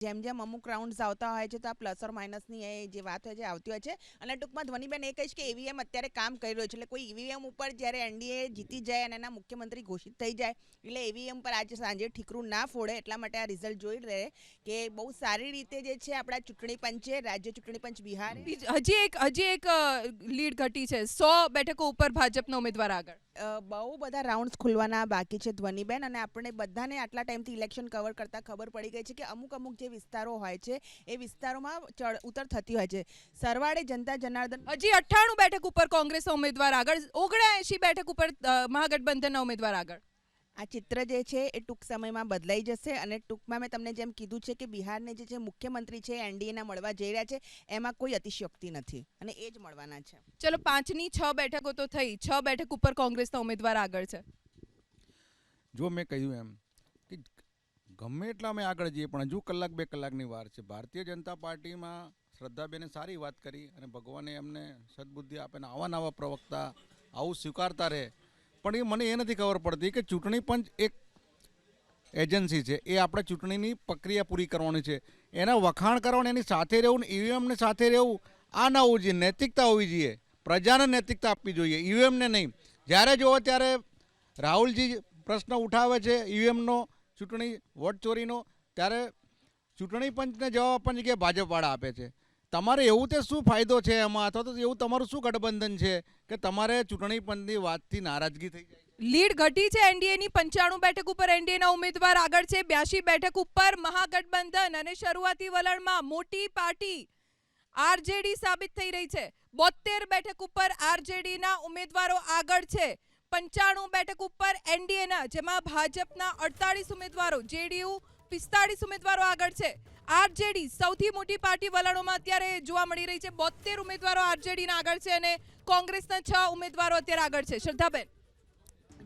જેમ જેમ અમુક રાઉન્ડ્સ આવતા હોય છે તો આ પ્લસ ઓર માઇનસની જે વાત હોય છે આવતી હોય છે અને ટૂંકમાં ધ્વનિબેન એ કહીશ કે ઈવીએમ અત્યારે કામ કરી રહ્યું છે એટલે કોઈ ઈવીએમ ઉપર જ્યારે એનડીએ જીતી જાય અને એના મુખ્યમંત્રી ઘોષિત થઈ જાય એટલે ઈવીએમ પર આજે સાંજે ઠીકરું ના ફોડે એટલા માટે આ રિઝલ્ટ જોઈ રહે કે બહુ સારી રીતે જે છે આપણા ચૂંટણી પંચે રાજ્ય ચૂંટણી પંચ બિહાર હજી એક લીડ ઘટી છે 100 બેઠકો ઉપર ભાજપનો ઉમેદવાર આગળ. બહુ બધા રાઉન્ડ્સ ખુલવાના બાકી છે ધ્વનિબેન અને આપણે બધાને આટલા ટાઈમથી ઇલેક્શન કવર કરતાં ખબર પડી ગઈ છે કે અમુક અમુક જે વિસ્તારો હોય છે એ વિસ્તારોમાં ચડ ઉતર થતી હોય છે. સરવાળે જનતા જનાર્દન હજી 98 બેઠક ઉપર કોંગ્રેસના ઉમેદવાર આગળ, 79 બેઠક ઉપર મહાગઠબંધનના ઉમેદવાર આગળ. આ ચિત્ર જે છે એ ટૂંક સમયમાં બદલાઈ જશે અને ટૂંકમાં મેં તમને જેમ કીધું છે કે બિહારને જે મુખ્યમંત્રી છે એનડીએના મળવા જઈ રહ્યા છે એમાં કોઈ અતિશયોક્તિ નથી અને એ જ મળવાના છે. ચલો 5ની 6 બેઠકો તો થઈ, 6 બેઠક ઉપર કોંગ્રેસના ઉમેદવાર આગળ છે. જો મેં કહ્યું એમ કે ગમે એટલા અમે આગળ જઈએ પણ હજુ કલાક 2 કલાકની વાર છે. ભારતીય જનતા પાર્ટીમાં શ્રદ્ધાબેને સારી વાત કરી અને ભગવાને એમને સદબુદ્ધિ આપે ને આવા નવા પ્રવક્તા આવું સ્વીકારતા રહે. પણ એ મને એ નથી ખબર પડતી કે ચૂંટણી પંચ એક એજન્સી છે, એ આપણે ચૂંટણીની પ્રક્રિયા પૂરી કરવાની છે, એના વખાણ કરવાનું, એની સાથે રહેવું ને ઈવીએમને સાથે રહેવું આ ના હોવું જોઈએ. નૈતિકતા હોવી જોઈએ, પ્રજાને નૈતિકતા આપવી જોઈએ, ઈવીએમને નહીં. જ્યારે જોવો ત્યારે રાહુલજી પ્રશ્ન ઉઠાવે છે ઈવીએમનો, ચૂંટણી વોટ ચોરીનો, ત્યારે ચૂંટણી પંચને જવાબ આપવાની જગ્યાએ ભાજપવાળા આપે છે. તમારે એવું તે શું ફાયદો છે એમાં, અથવા તો એવું તમારું શું ગઠબંધન છે કે તમારે ચૂંટણી પંચની વાતથી નારાજગી થઈ જાય? લીડ ઘટી છે એનડીએની. 95 બેઠક ઉપર એનડીએના ઉમેદવાર આગળ છે. 82 બેઠક ઉપર મહાગઠબંધન અને શરૂઆતી વલણમાં મોટી પાર્ટી આરજેડી સાબિત થઈ રહી છે. 72 બેઠક ઉપર આરજેડીના ઉમેદવારો આગળ છે. 95 બેઠક ઉપર એનડીએના, જેમાં ભાજપના 48 ઉમેદવારો, જેડીયુ 45 ઉમેદવારો આગળ છે. આરજેડી સૌથી મોટી પાર્ટી વલણોમાં અત્યારે જોવા મળી રહી છે. 72 ઉમેદવારો આરજેડીના આગળ છે અને કોંગ્રેસના 6 ઉમેદવારો અત્યારે આગળ છે. શ્રદ્ધાબેન,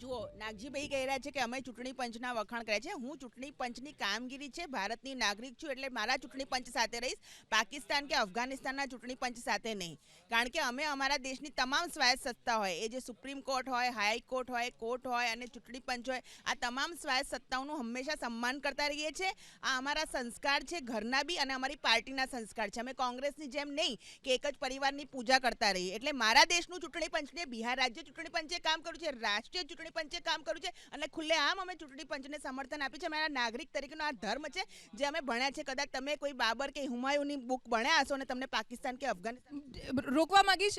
જુઓ, નાગજીભાઈ કહી રહ્યા છે કે અમે ચૂંટણી પંચના વખાણ કર્યા છે. હું ચૂંટણી પંચની કામગીરી છે, ભારતની નાગરિક છું એટલે મારા ચૂંટણી પંચ સાથે રહીશ, પાકિસ્તાન કે અફઘાનિસ્તાનના ચૂંટણી પંચ સાથે નહીં. કારણ કે અમે અમારા દેશની તમામ સ્વાયત્ત સત્તા હોય, એ જે સુપ્રીમ કોર્ટ હોય, હાઈકોર્ટ હોય, કોર્ટ હોય અને ચૂંટણી પંચ હોય, આ તમામ સ્વાયત્ત સત્તાઓનું હંમેશા સન્માન કરતા રહીએ છીએ. આ અમારા સંસ્કાર છે, ઘરના બી અને અમારી પાર્ટીના સંસ્કાર છે. અમે કોંગ્રેસની જેમ નહીં કે એક જ પરિવારની પૂજા કરતા રહીએ. એટલે મારા દેશનું ચૂંટણી પંચને બિહાર રાજ્ય ચૂંટણી પંચે કામ કર્યું છે, રાષ્ટ્રીય ચૂંટણી પંચે કામ કર્યું છે અને ખુલ્લેઆમ અમે ચૂંટણી પંચને સમર્થન આપ્યું છે. અમારા નાગરિક તરીકેનો આ ધર્મ છે જે અમે ભણ્યા છે. કદાચ તમે કોઈ બાબર કે હુમાયુની બુક ભણ્યા હશો અને તમને પાકિસ્તાન કે અફઘાનિસ્તાન રોકવા માંગીશ.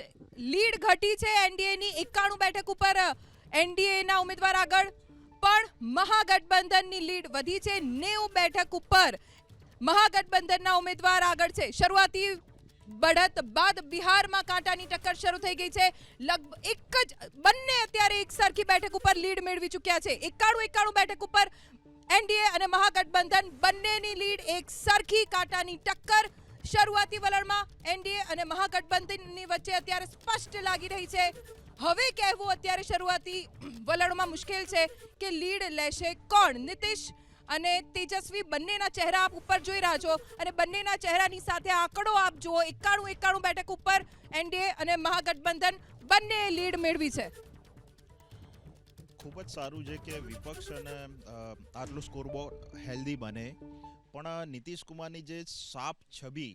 લીડ ઘટી છે એનડીએની. 91 બેઠક ઉપર એનડીએના ઉમેદવાર આગળ, પણ મહાગઠબંધનની લીડ વધી છે. 90 બેઠક ઉપર મહાગઠબંધનના ઉમેદવાર આગળ છે. શરૂઆતી બઢત બાદ બિહારમાં કાંટાની ટક્કર શરૂ થઈ ગઈ છે. લગભગ બંને અત્યારે એક સરખી બેઠક ઉપર લીડ મેળવી ચૂક્યા છે. 91 બેઠક ઉપર એનડીએ અને મહાગઠબંધન બંનેની લીડ એક સરખી, કાંટાની ટક્કર. શરૂઆતી વલણમાં એનડીએ અને મહાગઠબંધનની વચ્ચે અત્યારે સ્પષ્ટ લાગી રહી છે. હવે કહેવું અત્યારે શરૂઆતી વલણમાં મુશ્કેલ છે કે લીડ લેશે કોણ. નીતિશ અને તેજસ્વી બંનેના ચહેરા આપ ઉપર જોઈ રહ્યા છો અને બંનેના ચહેરાની સાથે આંકડો આપ જુઓ. 91 બેઠક ઉપર એનડીએ અને મહાગઠબંધન બંને લીડ મેળવી છે. ખૂબ જ સારું છે કે વિપક્ષ અને આટલું સ્કોરબોર્ડ હેલ્ધી બને, પણ નીતિશ કુમારની જે સાફ છબી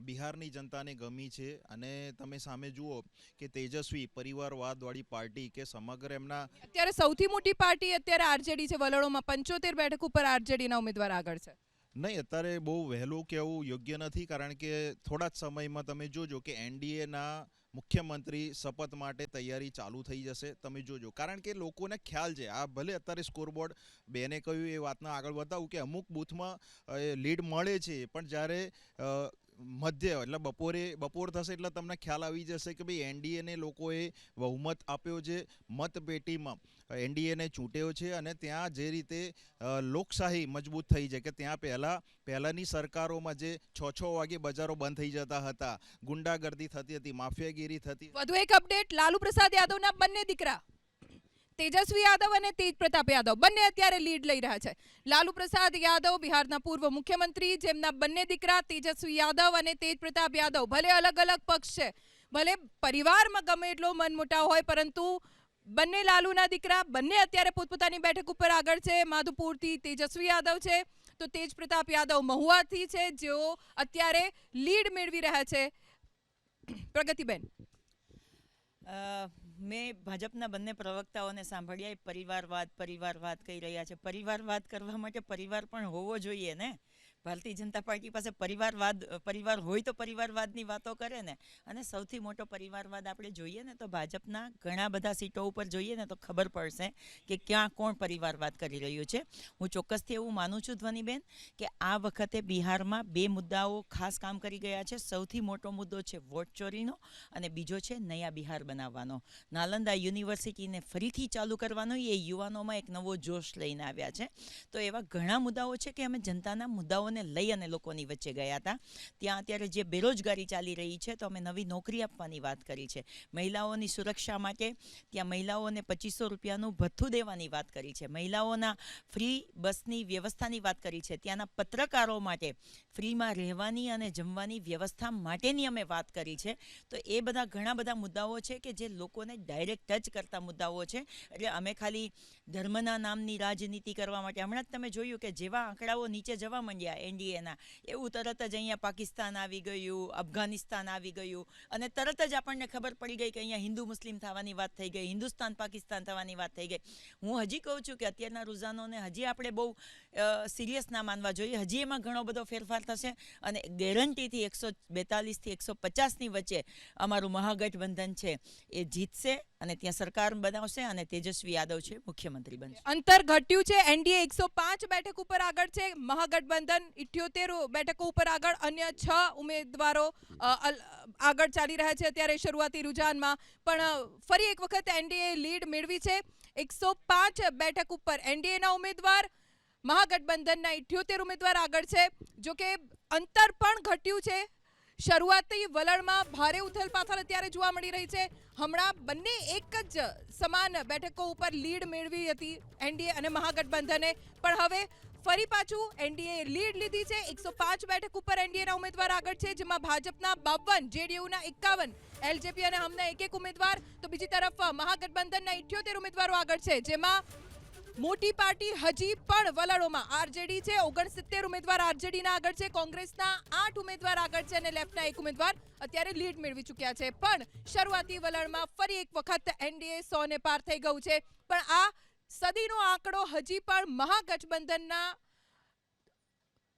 બિહારની જનતાને ગમી છે અને તમે સામે જુઓ કે તેજસ્વી પરિવારવાદવાળી પાર્ટી કે સમગ્ર એમના અત્યારે સૌથી મોટી પાર્ટી અત્યારે આરજેડી છે વલણોમાં. 75 બેઠક ઉપર આરજેડીના ઉમેદવાર આગળ છે. નહીં, અત્યારે બહુ વહેલું કહેવું યોગ્ય નથી, કારણ કે થોડા જ સમયમાં તમે જોજો કે એનડીએના મુખ્યમંત્રી શપથ માટે તૈયારી ચાલુ થઈ જશે. તમે જોજો, કારણ કે લોકોને ખ્યાલ છે. આ ભલે અત્યારે સ્કોરબોર્ડ બેને કહ્યું એ વાતના આગળ બતાવું કે અમુક બૂથમાં લીડ મળે છે, પણ જ્યારે મધ્ય એટલે બપોર થશે એટલે તમને ખ્યાલ આવી જશે કે ભાઈ એનડીએને લોકોએ બહુમત આપ્યો છે, મતપેટીમાં એનડીએને ચૂંટ્યો છે અને ત્યાં જે રીતે લોકશાહી મજબૂત થઈ છે કે ત્યાં પહેલાંની સરકારોમાં જે 6 વાગે બજારો બંધ થઈ જતા હતા, ગુંડાગર્દી થતી હતી, માફિયાગીરી થતી. વધુ એક અપડેટ. લાલુ પ્રસાદ યાદવના બંને દીકરા તેજસ્વી યાદવ અને તેજ પ્રતાપ યાદવ બંને અત્યારે લીડ લઈ રહ્યા છે. લાલુ પ્રસાદ યાદવ બિહારના પૂર્વ મુખ્યમંત્રી, જેમના બંને દીકરા તેજસ્વી યાદવ અને તેજ પ્રતાપ યાદવ ભલે અલગ અલગ પક્ષ છે, ભલે પરિવારમાં ગમે એટલો મનમોટાવ હોય, પરંતુ બંને લાલુના દીકરા બંને અત્યારે પોતપોતાની બેઠક ઉપર આગળ છે. માધુપુરથી તેજસ્વી યાદવ છે, તો તેજ પ્રતાપ યાદવ મહુવાથી છે, જેઓ અત્યારે લીડ મેળવી રહ્યા છે. પ્રગતિબેન, મેં ભાજપના બંને પ્રવક્તાઓને સાંભળ્યા, પરિવારવાદ કહી રહ્યા છે. પરિવારવાદ કરવા માટે પરિવાર પણ હોવો જોઈએ ને. ભારતીય જનતા પાર્ટી પાસે પરિવાર હોય તો પરિવારવાદની વાતો કરે ને. અને સૌથી મોટો પરિવારવાદ આપણે જોઈએ ને તો ભાજપના ઘણા બધા સીટો ઉપર જોઈએ ને તો ખબર પડશે કે ક્યાં કોણ પરિવારવાદ કરી રહ્યું છે. હું ચોક્કસથી એવું માનું છું ધ્વનિબેન કે આ વખતે બિહારમાં 2 મુદ્દાઓ ખાસ કામ કરી ગયા છે. સૌથી મોટો મુદ્દો છે વોટ ચોરીનો અને બીજો છે નયા બિહાર બનાવવાનો. નાલંદા યુનિવર્સિટીને ફરીથી ચાલુ કરવાનો એ યુવાનોમાં એક નવો જોશ લઈને આવ્યા છે. તો એવા ઘણા મુદ્દાઓ છે કે અમે જનતાના મુદ્દાઓને લઈ અને લોકોની વચ્ચે ગયા હતા. ત્યાં અત્યારે જે બેરોજગારી ચાલી રહી છે તો અમે નવી નોકરી આપવાની વાત કરી છે. મહિલાઓની સુરક્ષા માટે ત્યાં મહિલાઓને 2500 રૂપિયાનું ભથ્થું દેવાની વાત કરી છે. મહિલાઓના ફ્રી બસની વ્યવસ્થાની વાત કરી છે. ત્યાંના પત્રકારો માટે ફ્રીમાં રહેવાની અને જમવાની વ્યવસ્થા માટેની અમે વાત કરી છે. તો એ બધા ઘણા બધા મુદ્દાઓ છે કે જે લોકોને ડાયરેક્ટ ટચ કરતા મુદ્દાઓ છે. એટલે અમે ખાલી ધર્મના નામની રાજનીતિ કરવા માટે, હમણાં જ તમે જોયું કે જેવા આંકડાઓ નીચે જવા માંડ્યા એનડીએના, એવું તરત જ અહીંયા પાકિસ્તાન આવી ગયું, અફઘાનિસ્તાન આવી ગયું અને તરત જ આપણને ખબર પડી ગઈ કે અહીંયા હિન્દુ મુસ્લિમ થવાની વાત થઈ ગઈ, હિન્દુસ્તાન પાકિસ્તાન થવાની વાત થઈ ગઈ. હું હજી કહું છું કે અત્યારના રૂઝાનોને હજી આપણે બહુ સિરિયસ ના માનવા જોઈએ. હજી એમાં ઘણો બધો ફેરફાર થશે અને ગેરંટીથી 142 થી 150ની વચ્ચે અમારું મહાગઠબંધન છે એ જીતશે અને ત્યાં સરકાર બનાવશે અને તેજસ્વી યાદવ છે મુખ્યમંત્રી બનશે. અંતર ઘટ્યું છે. એનડીએ 105 બેઠક ઉપર આગળ છે, મહાગઠબંધન 78 બેઠકો ઉપર આગળ, અન્ય 6 ઉમેદવારો આગળ ચાલી રહ્યા છે અત્યારે શરૂઆતી રૂઝાનમાં. પણ ફરી એક વખત એનડીએ લીડ મેળવી છે 105 બેઠક ઉપર. એનડીએના ઉમેદવાર, મહાગઠબંધનના 78 ઉમેદવાર આગળ છે. જો કે અંતર પણ ઘટ્યું છે. શરૂઆતી વલણમાં ભારે ઉથલપાથલ અત્યારે જોવા મળી રહી છે. હમણાં બંને એક જ સમાન બેઠકો ઉપર લીડ મેળવી હતી એનડીએ અને મહાગઠબંધને, પણ હવે ફરી પાછું એનડીએ લીડ લીધી છે. 105 બેઠક ઉપર એનડીએના ઉમેદવાર આગળ છે, જેમાં ભાજપના 52, જેડીયુના 51, એલજેપી અને હમના એક ઉમેદવાર. તો બીજી તરફ મહાગઠબંધનના 78 ઉમેદવારો આગળ છે, જેમાં મોટી પાર્ટી હજી પણ વલણોમાં આરજેડી છે. 69 ઉમેદવાર આરજેડીના આગળ છે, કોંગ્રેસના 8 ઉમેદવાર આગળ છે અને લેફ્ટના 1 ઉમેદવાર અત્યારે લીડ મેળવી ચૂક્યા છે. પણ શરૂઆતી વલણમાં ફરી એક વખત એનડીએ 100 ને પાર થઈ ગયું છે. પણ આ સદીનો આંકડો હજી પણ મહાગઠબંધનના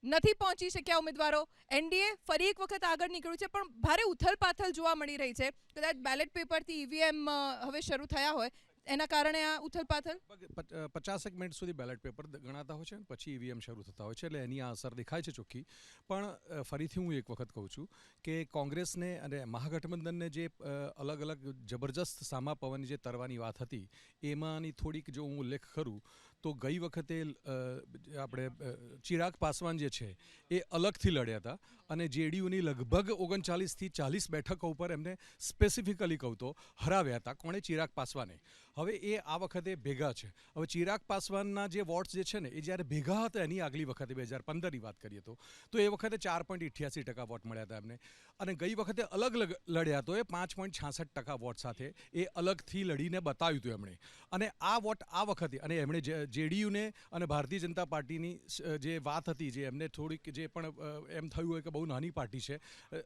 નથી પહોંચી શક્યા ઉમેદવારો. એનડીએ ફરી એક વખત આગળ નીકળ્યું છે, પણ ભારે ઉથલપાથલ જોવા મળી રહી છે. કદાચ બેલેટ પેપરથી ઈવીએમ હવે શરૂ થયા હોય એના કારણે આ ઉથલપાથલ. 50 મિનિટ સુધી બેલેટ પેપર ગણાતા હોય છે, પછી ઈવીએમ શરૂ થતા હોય છે, એટલે એની આ અસર દેખાય છે ચોખ્ખી. પણ ફરીથી હું એક વખત કહું છું કે કોંગ્રેસને અને મહાગઠબંધનને જે અલગ અલગ જબરજસ્ત સામા પવનની જે તરવાની વાત હતી, એમાંની થોડીક જો હું ઉલ્લેખ કરું તો ગઈ વખતે આપણે ચિરાગ પાસવાન જે છે એ અલગથી લડ્યા હતા અને જેડીયુની લગભગ 39થી 40 બેઠકો ઉપર એમને સ્પેસિફિકલી કહું તો હરાવ્યા હતા. કોણે? ચિરાગ પાસવાને. હવે એ આ વખતે ભેગા છે. હવે ચિરાગ પાસવાનના જે વોટ્સ જે છે ને એ જ્યારે ભેગા હતા એની આગલી વખતે 2015ની વાત કરીએ તો એ વખતે 4.88% વોટ મળ્યા હતા એમને. અને ગઈ વખતે અલગ લડ્યા તો એ 5.66% વોટ સાથે એ અલગથી લડીને બતાવ્યું હતું એમણે. અને આ વોટ આ વખતે, અને એમણે જેડીયુને અને ભારતીય જનતા પાર્ટીની જે વાત હતી, જે એમને થોડીક જે પણ એમ થયું હોય કે બહુ નાની પાર્ટી છે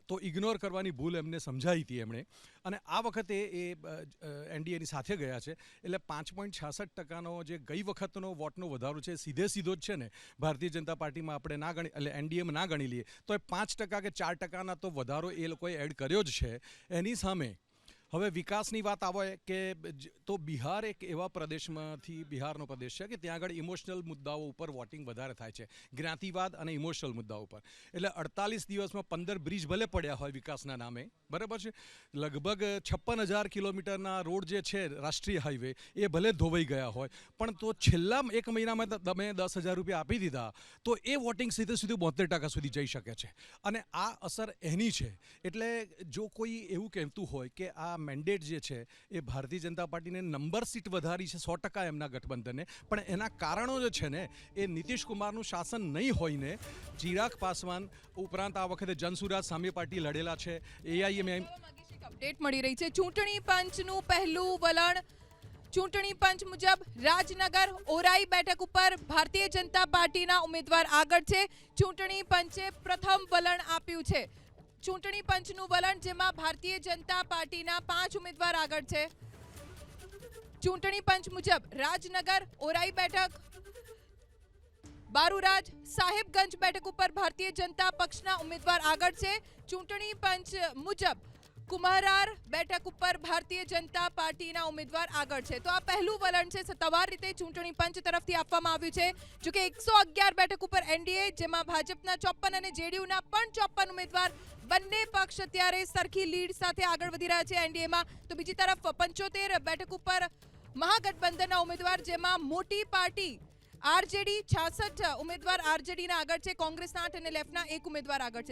તો ઇગ્નોર કરવાની ભૂલ એમને સમજાઈ હતી એમણે. અને આ વખતે એ એનડીએની સાથે ગયા છે. એટલે 5.66%નો જે ગઈ વખતનો વોટનો વધારો છે સીધો જ છે ને ભારતીય જનતા પાર્ટીમાં આપણે ના ગણી, એટલે એનડીએમાં ના ગણી લઈએ તો એ 5% કે 4%ના તો વધારો એ લોકોએ એડ કર્યો જ છે. એની સામે હવે વિકાસની વાત આવે કે તો બિહાર એક એવા પ્રદેશમાંથી, બિહારનો પ્રદેશ છે કે ત્યાં આગળ ઇમોશનલ મુદ્દાઓ ઉપર વોટિંગ વધારે થાય છે, જ્ઞાતિવાદ અને ઇમોશનલ મુદ્દાઓ ઉપર. એટલે 48 દિવસમાં 15 બ્રિજ ભલે પડ્યા હોય વિકાસના નામે, બરાબર છે, લગભગ 56,000 કિલોમીટરના રોડ જે છે રાષ્ટ્રીય હાઈવે એ ભલે ધોવાઈ ગયા હોય, પણ તો છેલ્લા 1 મહિનામાં તમે 10,000 રૂપિયા આપી દીધા તો એ વોટિંગ સીધે 72% સુધી જઈ શકે છે. અને આ અસર એની છે. એટલે જો કોઈ એવું કહેતું હોય કે આ મેન્ડેટ જે છે એ ભારતીય જનતા પાર્ટીને નંબર સીટ વધારી છે 100% એમના ગઠબંધનને, પણ એના કારણો જે છે ને એ નીતિશ કુમારનું શાસન નહીં હોય ને. ચિરાગ પાસવાન ઉપરાંત આ વખતે જનસુરાજ સામે પાર્ટી લડેલા છે, એઆઈએમ અપડેટ મળી રહી છે. ચૂંટણી પંચનું પહેલું વલણ ચૂંટણી પંચ મુજબ રાજનગર ઓરાઈ બેઠક ઉપર ભારતીય જનતા પાર્ટીના ઉમેદવાર આગળ છે. ચૂંટણી પંચે પ્રથમ વલણ આપ્યું છે. ચૂંટણી પંચનું વલણ જેમાં ભારતીય જનતા પાર્ટીના 5 ઉમેદવાર આગળ છે. ચૂંટણી પંચ મુજબ રાજનગર ઓરાઈ બેઠક, બારુરાજ સાહેબગંજ બેઠક ઉપર ભારતીય જનતા પક્ષના ઉમેદવાર આગળ છે. ચૂંટણી પંચ મુજબ કુમ્હારાર બેઠક ઉપર ભારતીય જનતા પાર્ટીના ઉમેદવાર આગળ છે. તો આ પહેલું વલણ છે સત્તાવાર રીતે ચૂંટણી પંચ તરફથી આપવામાં આવ્યું છે. જોકે 111 બેઠક ઉપર એનડીએ, જેમાં ભાજપના 54 અને જેડીયુના પણ 54 ઉમેદવાર, બંને પક્ષ અત્યારે સરખી લીડ સાથે આગળ વધી રહ્યા છે એનડીએમાં. તો બીજી તરફ 75 બેઠક ઉપર મહાગઠબંધનના ઉમેદવાર, જેમાં મોટી પાર્ટી આરજેડી 66 ઉમેદવાર આરજેડીના આગળ છે, કોંગ્રેસના 8 અને લેફ્ટના 1 ઉમેદવાર આગળ છે.